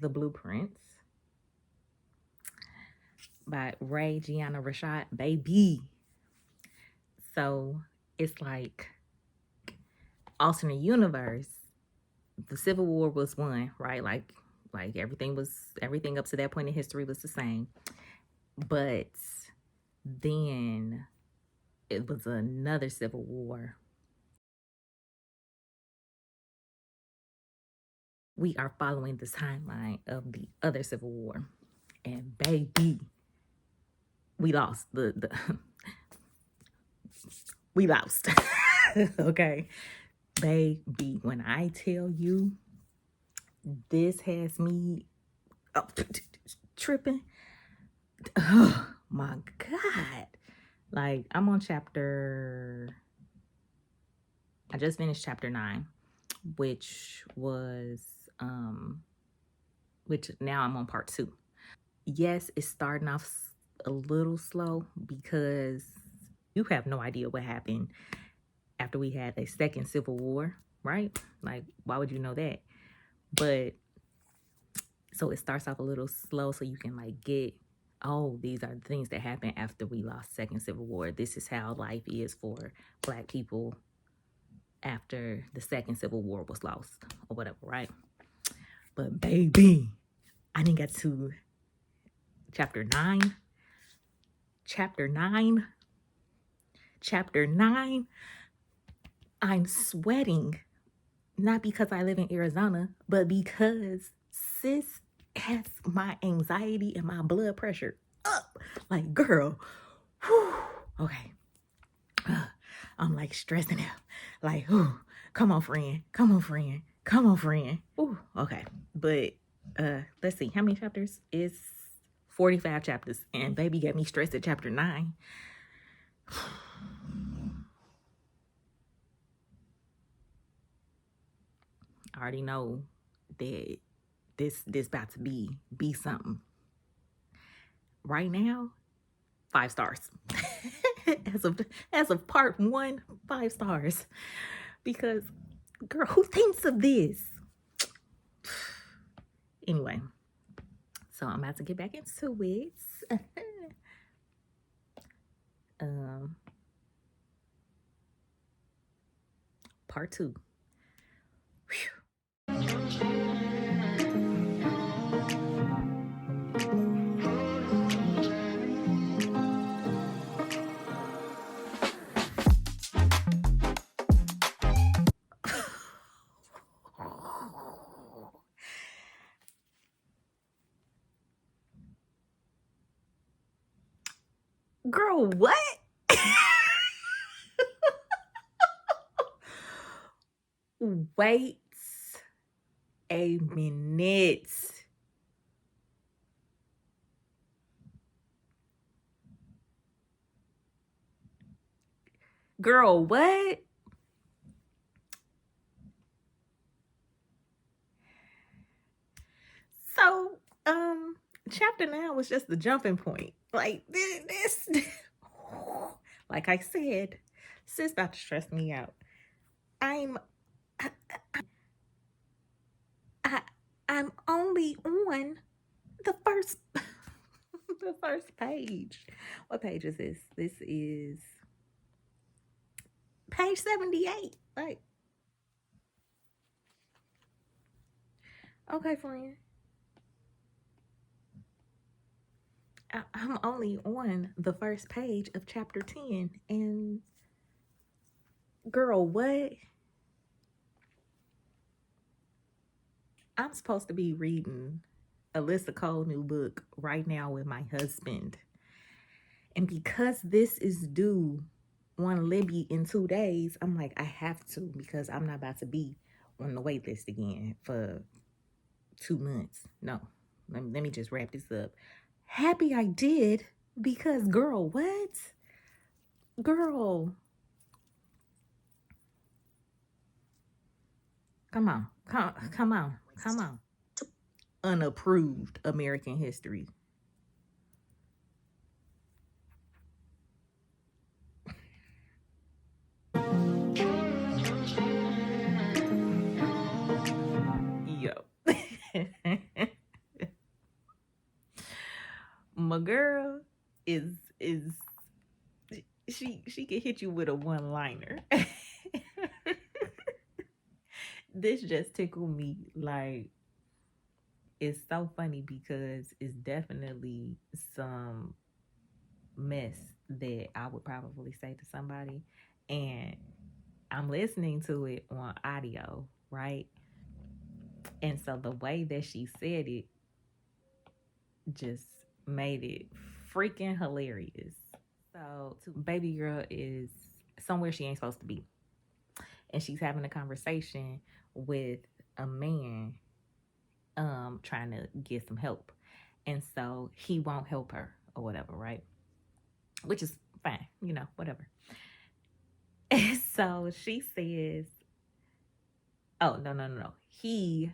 The Blueprints by Rae Giana Rashad, baby. So it's like alternate universe. The Civil War was won, right? Like everything up to that point in history was the same. But then it was another civil war. We are following the timeline of the other civil war. And baby, we lost. We lost. Okay. Baby, when I tell you this has me tripping. Oh my God. Like, I'm on I just finished chapter 9, which now I'm on part 2. Yes, it's starting off a little slow because you have no idea what happened after we had a second civil war, right? Like, why would you know that? But so it starts off a little slow so you can like get, oh, these are the things that happened after we lost second civil war. This is how life is for Black people after the second civil war was lost or whatever, right? But baby, I didn't get to chapter 9. Chapter 9. I'm sweating, not because I live in Arizona, but because sis has my anxiety and my blood pressure up. Like, girl, whew, okay. I'm like stressing out. Like, whew, come on, friend. Ooh, okay. But let's see, how many chapters? It's 45 chapters. And baby got me stressed at chapter 9. I already know that this about to be something. Right now, 5 stars. as of part 1, 5 stars. Because girl, who thinks of this? Anyway, so I'm about to get back into it. Part 2. Girl, what? Wait a minute. Girl, what? So, chapter 9 was just the jumping point. Like this like I said, sis about to stress me out. I'm only on the first the first page. What page is this? This is page 78. Like, okay, friend. I'm only on the first page of chapter 10. And girl, what? I'm supposed to be reading Alyssa Cole new book right now with my husband. And because this is due on Libby in 2 days, I'm like, I have to, because I'm not about to be on the wait list again for 2 months. No, let me just wrap this up. Happy I did, because girl, what? Girl. Come on. Unapproved American history. Yo. my girl is she can hit you with a one liner. This just tickled me. Like, it's so funny because it's definitely some mess that I would probably say to somebody, and I'm listening to it on audio, right? And so the way that she said it just made it freaking hilarious. So, baby girl is somewhere she ain't supposed to be, and she's having a conversation with a man, trying to get some help, and so he won't help her or whatever, right? Which is fine, whatever. And so she says, "Oh, no. He,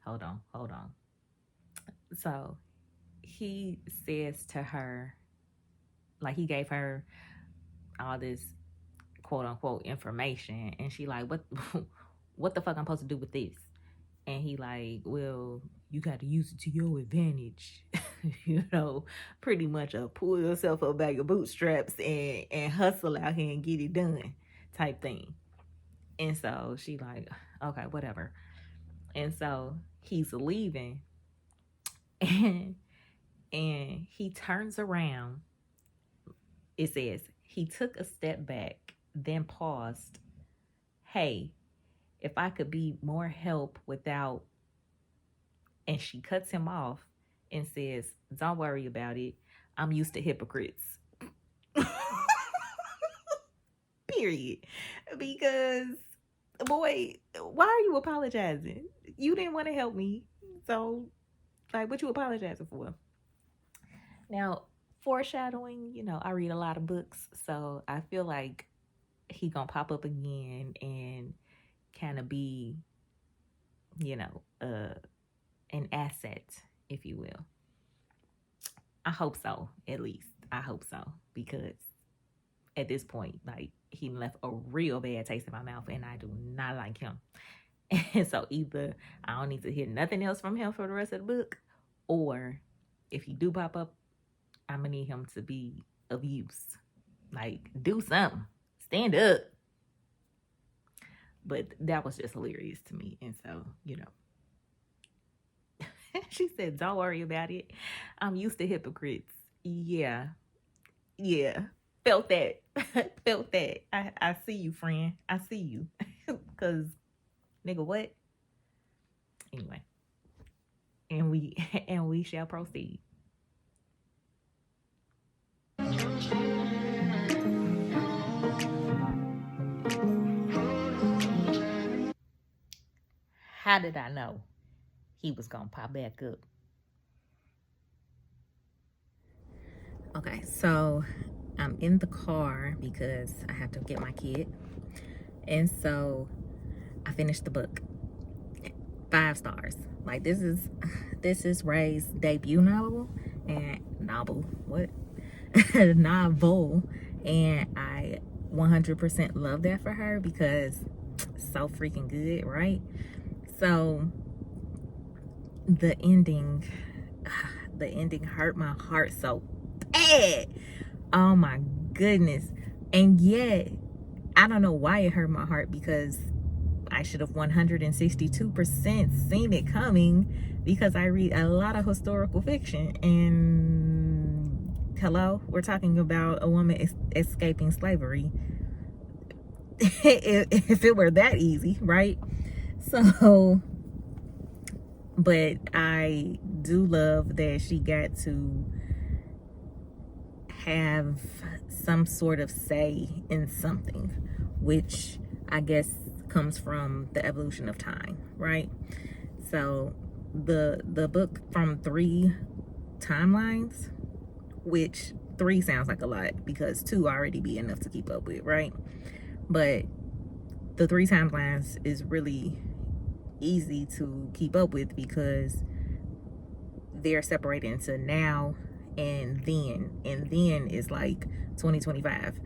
hold on. So he says to her, like, he gave her all this quote unquote information, and she like, what the fuck I'm supposed to do with this?" And he like, "Well, you got to use it to your advantage." Pretty much a pull yourself up by your bootstraps and hustle out here and get it done type thing. And so she like, okay, whatever. And so he's leaving, and he turns around. It says he took a step back, then paused. "Hey, if I could be more help without," and she cuts him off and says, "Don't worry about it. I'm used to hypocrites." Period. Because, boy, why are you apologizing? You didn't want to help me. So, like, what you apologizing for? Now, foreshadowing, I read a lot of books, so I feel like he gonna pop up again and kind of be, an asset, if you will. I hope so, at least. I hope so, because at this point, like, he left a real bad taste in my mouth, and I do not like him. And so either I don't need to hear nothing else from him for the rest of the book, or if he do pop up, I'm gonna need him to be of use. Like, do something. Stand up. But that was just hilarious to me. And so, she said, "Don't worry about it. I'm used to hypocrites." Yeah. Felt that. Felt that. I see you, friend. I see you. Because, nigga, what? Anyway. And we shall proceed. How did I know he was gonna pop back up? Okay, so I'm in the car because I have to get my kid. And so I finished the book. 5 stars. Like, this is Rae's debut novel. What? Novel. And I 100% love that for her because so freaking good, right? So the ending hurt my heart so bad. Oh my goodness. And yet, I don't know why it hurt my heart, because I should have 162% seen it coming, because I read a lot of historical fiction. And hello, we're talking about a woman escaping slavery. If it were that easy, right? So, but I do love that she got to have some sort of say in something, which I guess comes from the evolution of time, right? So the book from 3 timelines, which 3 sounds like a lot because 2 already be enough to keep up with, right? But the 3 timelines is really easy to keep up with because they're separated into now and then is like 2025,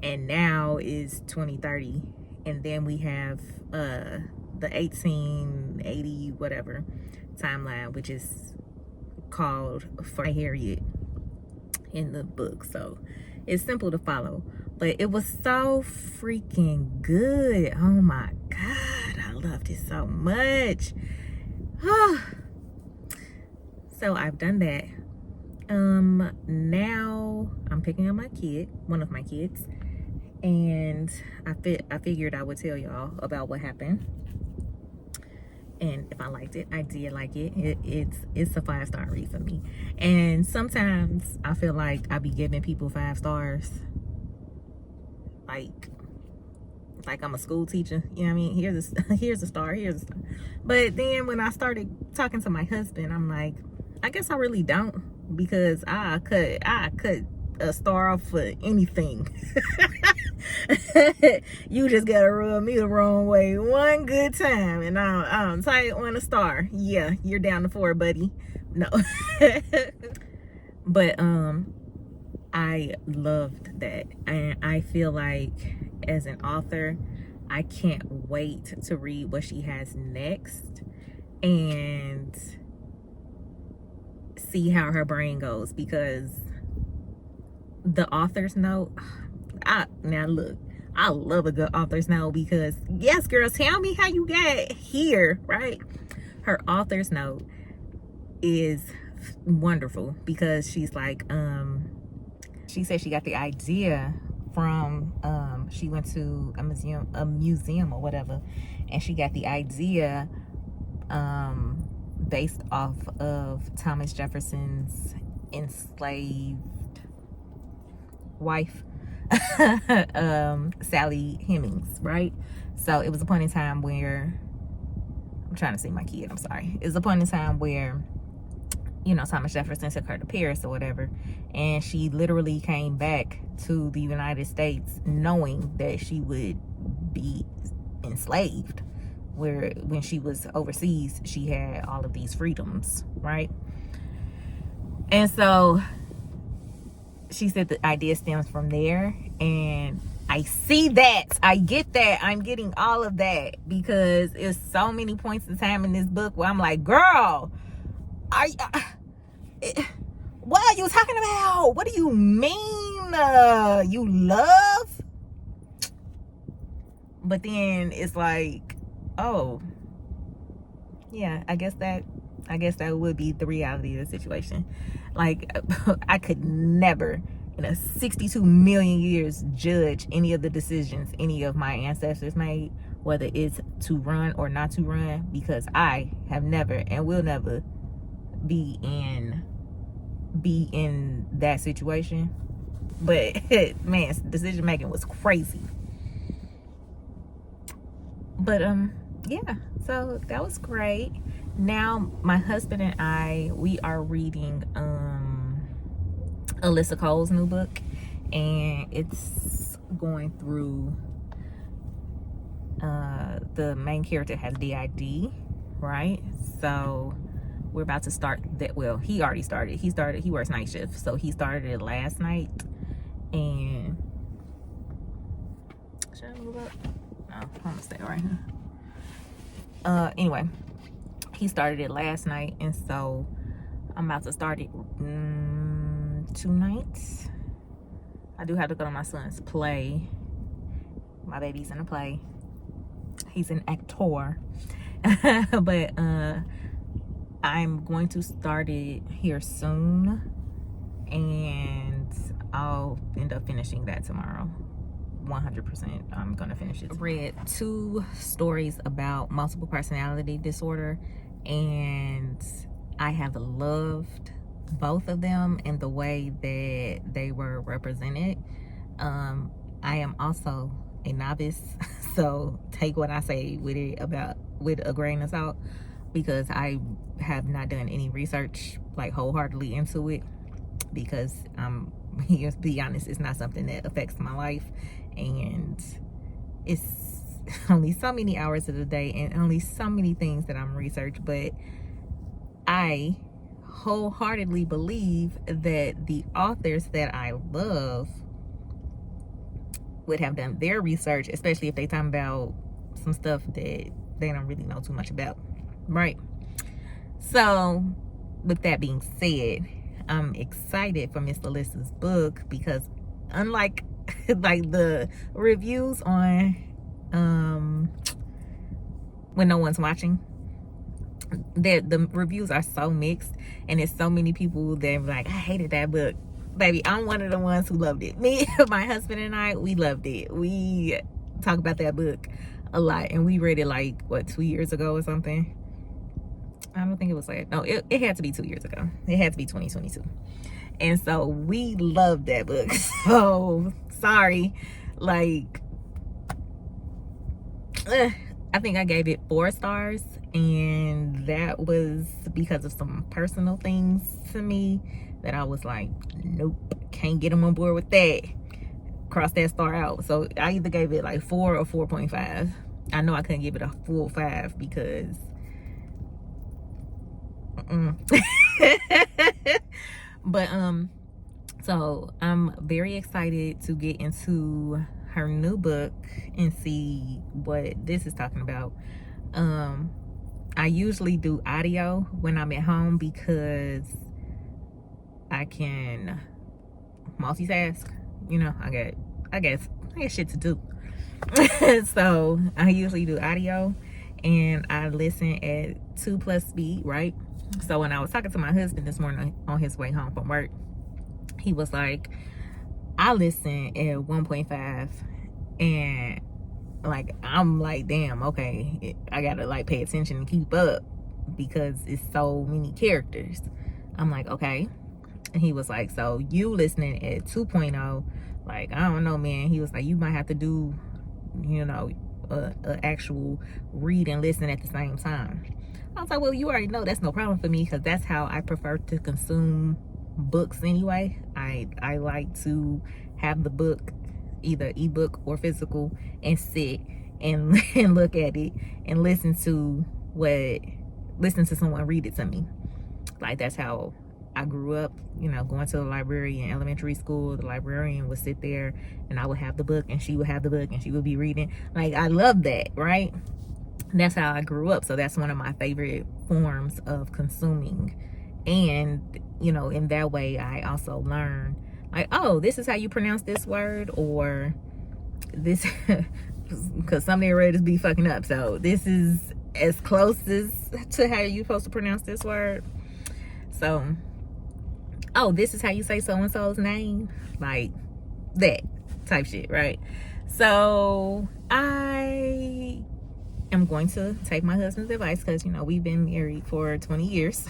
and now is 2030, and then we have the 1880 whatever timeline, which is called for Harriet. in the book, so it's simple to follow. But it was so freaking good. Oh my God, I loved it so much. So I've done that. Now I'm picking up my kid, one of my kids, and I figured I would tell y'all about what happened. And if I liked it, I did like it. It's a 5-star read for me. And sometimes I feel like I be giving people 5 stars, like I'm a school teacher. You know what I mean? Here's a star, here's a star. But then when I started talking to my husband, I'm like, I guess I really don't, because I cut a star off for anything. You just gotta rub me the wrong way one good time, and I'm tight on a star. Yeah, you're down to 4, buddy. No. But I loved that, and I feel like as an author, I can't wait to read what she has next and see how her brain goes, because the author's note, now look, I love a good author's note, because yes, girl, tell me how you got here, right? Her author's note is wonderful, because she's like, she said she got the idea from, she went to a museum or whatever, and she got the idea based off of Thomas Jefferson's enslaved wife, Sally Hemings, right? So it was a point in time where, I'm trying to see my kid, I'm sorry. It was a point in time where, you know, Thomas Jefferson took her to Paris or whatever, and she literally came back to the United States knowing that she would be enslaved, where when she was overseas, she had all of these freedoms, right? And so she said the idea stems from there, and I see that, I get that, I'm getting all of that, because it's so many points in time in this book where I'm like, girl, what are you talking about? What do you mean you love? But then it's like, oh yeah, I guess that would be the reality of the situation. Like, I could never in a 62 million years judge any of the decisions any of my ancestors made, whether it's to run or not to run, because I have never and will never be in that situation. But man, decision making was crazy. But yeah, so that was great. Now my husband and I, we are reading Alyssa Cole's new book, and it's going through the main character has DID, right? So we're about to start that. Well, he already started. He works night shift, so he started it last night. And should I move up? No, I'm gonna stay right here. Anyway, he started it last night, and so I'm about to start it tonight. I do have to go to my son's play. My baby's in a play. He's an actor. But I'm going to start it here soon, and I'll end up finishing that tomorrow. 100%. I'm gonna finish it. I read 2 stories about multiple personality disorder, and I have loved both of them in the way that they were represented. I am also a novice, so take what I say with a grain of salt, because I have not done any research like wholeheartedly into it, because to be honest, it's not something that affects my life, and it's only so many hours of the day and only so many things that I'm researching. But I wholeheartedly believe that the authors that I love would have done their research, especially if they talking about some stuff that they don't really know too much about, right? So with that being said, I'm excited for Miss Alyssa's book because unlike like the reviews on when no one's watching, the reviews are so mixed, and there's so many people that are like, I hated that book. Baby, I'm one of the ones who loved it. Me, my husband and I, we loved it. We talk about that book a lot, and we read it like, what, 2 years ago or something? I don't think it was like, no, it had to be 2 years ago. It had to be 2022. And so we loved that book. So, sorry. Like, I think I gave it 4 stars, and that was because of some personal things to me that I was like, nope, can't get them on board with that. Cross that star out. So I either gave it like 4 or 4.5. I know I couldn't give it a full 5 because but so I'm very excited to get into her new book and see what this is talking about. I usually do audio when I'm at home because I can multitask. You know, I guess shit to do. So I usually do audio, and I listen at 2+ speed, right? So when I was talking to my husband this morning on his way home from work, he was like, I listen at 1.5, and like, I'm like, damn, okay, I gotta like pay attention and keep up because it's so many characters. I'm like, okay. And he was like, so you listening at 2.0, like, I don't know, man. He was like, you might have to do, you know, a actual read and listen at the same time. I was like, well, you already know that's no problem for me because that's how I prefer to consume books anyway. I like to have the book, either ebook or physical, and sit and, and look at it and listen to someone read it to me. Like, that's how I grew up, you know, going to the library in elementary school. The librarian would sit there and I would have the book and she would have the book and she would be reading. Like, I love that, right? That's how I grew up. So that's one of my favorite forms of consuming. And, you know, in that way, I also learn, like, oh, this is how you pronounce this word, or this, because some narrators be fucking up. So this is as close as to how you're supposed to pronounce this word. So, oh, this is how you say so-and-so's name. Like, that type shit, right? So I am going to take my husband's advice because, you know, we've been married for 20 years.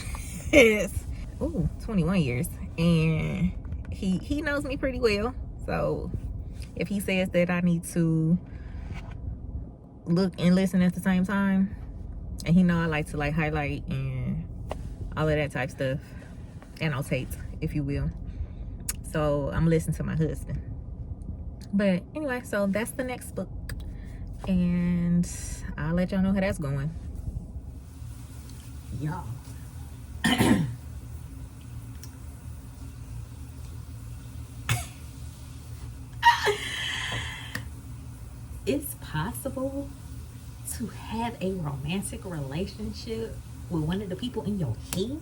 Ooh, 21 years. And he knows me pretty well. So if he says that I need to look and listen at the same time, and he know I like to like highlight and all of that type stuff, annotate, if you will. So I'm listening to my husband. But anyway, so that's the next book, and I'll let y'all know how that's going. Y'all, it's possible to have a romantic relationship with one of the people in your head.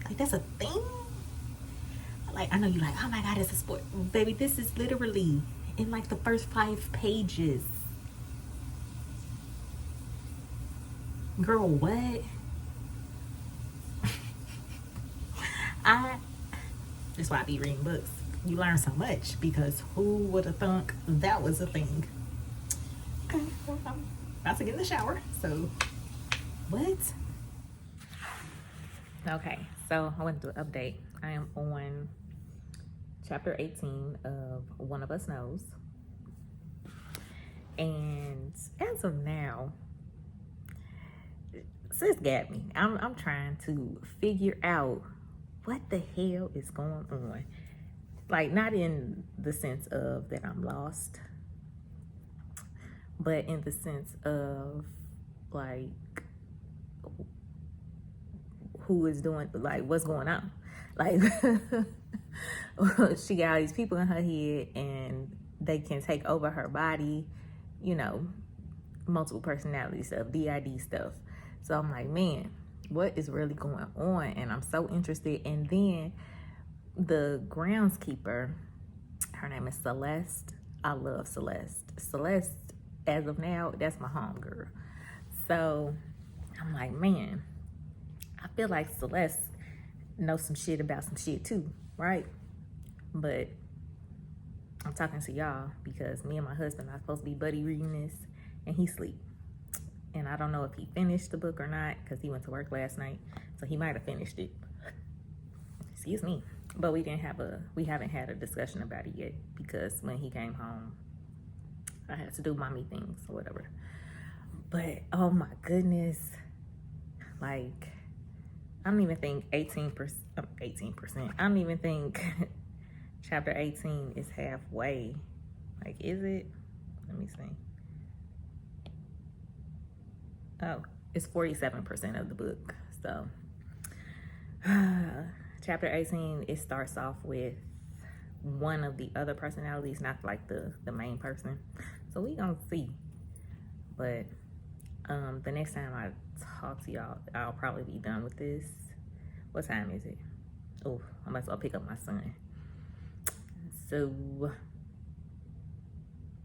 Like, that's a thing. Like, I know you're like, oh my god, it's a sport. Baby, this is literally in like the first 5 pages. Girl, what? That's why I be reading books. You learn so much, because who would have thunk that was a thing? Okay, well, I'm about to get in the shower, so what? Okay, so I want to do an update. I am on chapter 18 of One of Us Knows. And as of now, sis got me. I'm trying to figure out what the hell is going on. Like, not in the sense of that I'm lost, but in the sense of like, who is doing, like, what's going on. Like, she got all these people in her head and they can take over her body, you know, multiple personality stuff, DID stuff. So I'm like, man, what is really going on, and I'm so interested. And then the groundskeeper, her name is Celeste. I love Celeste. Celeste, as of now, that's my homegirl. So I'm like, man, I feel like Celeste knows some shit about some shit too, right? But I'm talking to y'all because me and my husband are supposed to be buddy reading this, and he sleep. And I don't know if he finished the book or not because he went to work last night, so he might have finished it. Excuse me. But we haven't had a discussion about it yet because when he came home, I had to do mommy things or whatever. But oh my goodness, like I don't even think 18%. I don't even think chapter 18 is halfway. Like, is it? Let me see. Oh, it's 47% of the book. So, chapter 18, it starts off with one of the other personalities, not like the main person. So we gonna see. But the next time I talk to y'all, I'll probably be done with this. What time is it? Oh, I'm about to go pick up my son. So,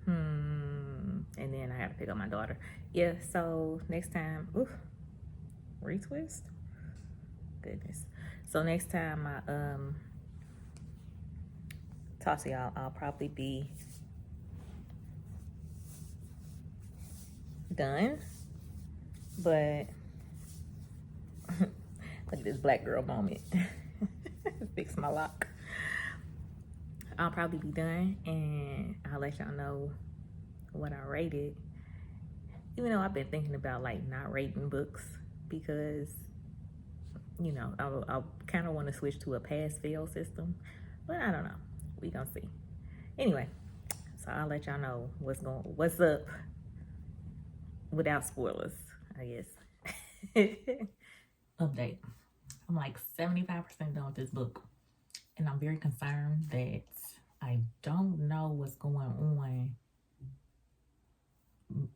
and then I have to pick up my daughter. Yeah, so next time, retwist? Goodness. So next time I talk to y'all, I'll probably be done. But look at this black girl moment. Fix my lock. I'll probably be done, and I'll let y'all know what I rated. Even though I've been thinking about like not rating books because, you know, I kind of want to switch to a pass-fail system, but I don't know. We gonna see. Anyway, so I'll let y'all know what's up without spoilers, I guess. Update. I'm like 75% done with this book, and I'm very concerned that I don't know what's going on.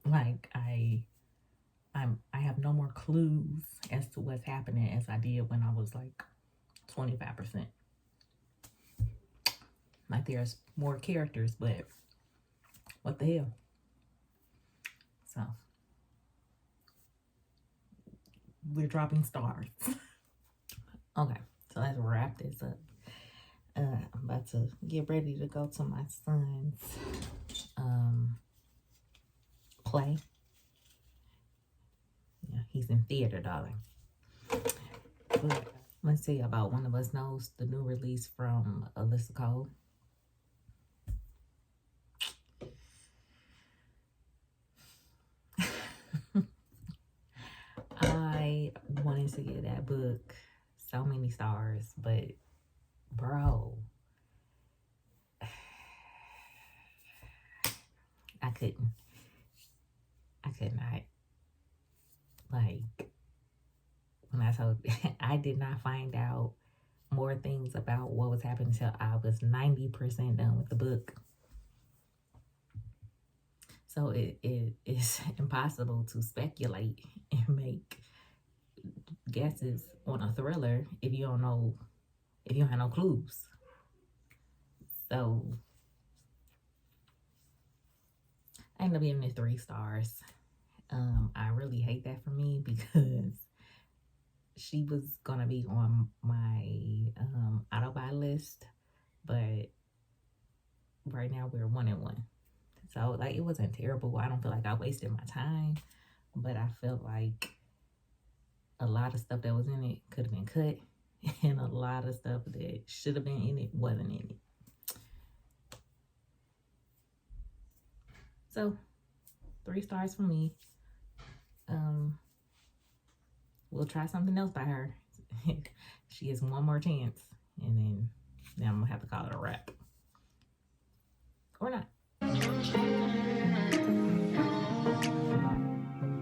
Like I have no more clues as to what's happening as I did when I was like 25%. Like there's more characters, but what the hell? So we're dropping stars. Okay, so let's wrap this up. I'm about to get ready to go to my son's play. Yeah, he's in theater, darling. But let's see about One of Us Knows, the new release from Alyssa Cole. I wanted to give that book so many stars, but bro, I could not. Like, when I told I did not find out more things about what was happening until I was 90% done with the book. So it is impossible to speculate and make guesses on a thriller if you don't have no clues. So I ended up giving it 3 stars. I really hate that for me because she was gonna be on my auto buy list, but right now we're 1-1. So like it wasn't terrible. I don't feel like I wasted my time, but I felt like a lot of stuff that was in it could have been cut, and a lot of stuff that should have been in it wasn't in it. So 3 stars for me. We'll try something else by her. She has one more chance, and then I'm gonna have to call it a wrap. Or not.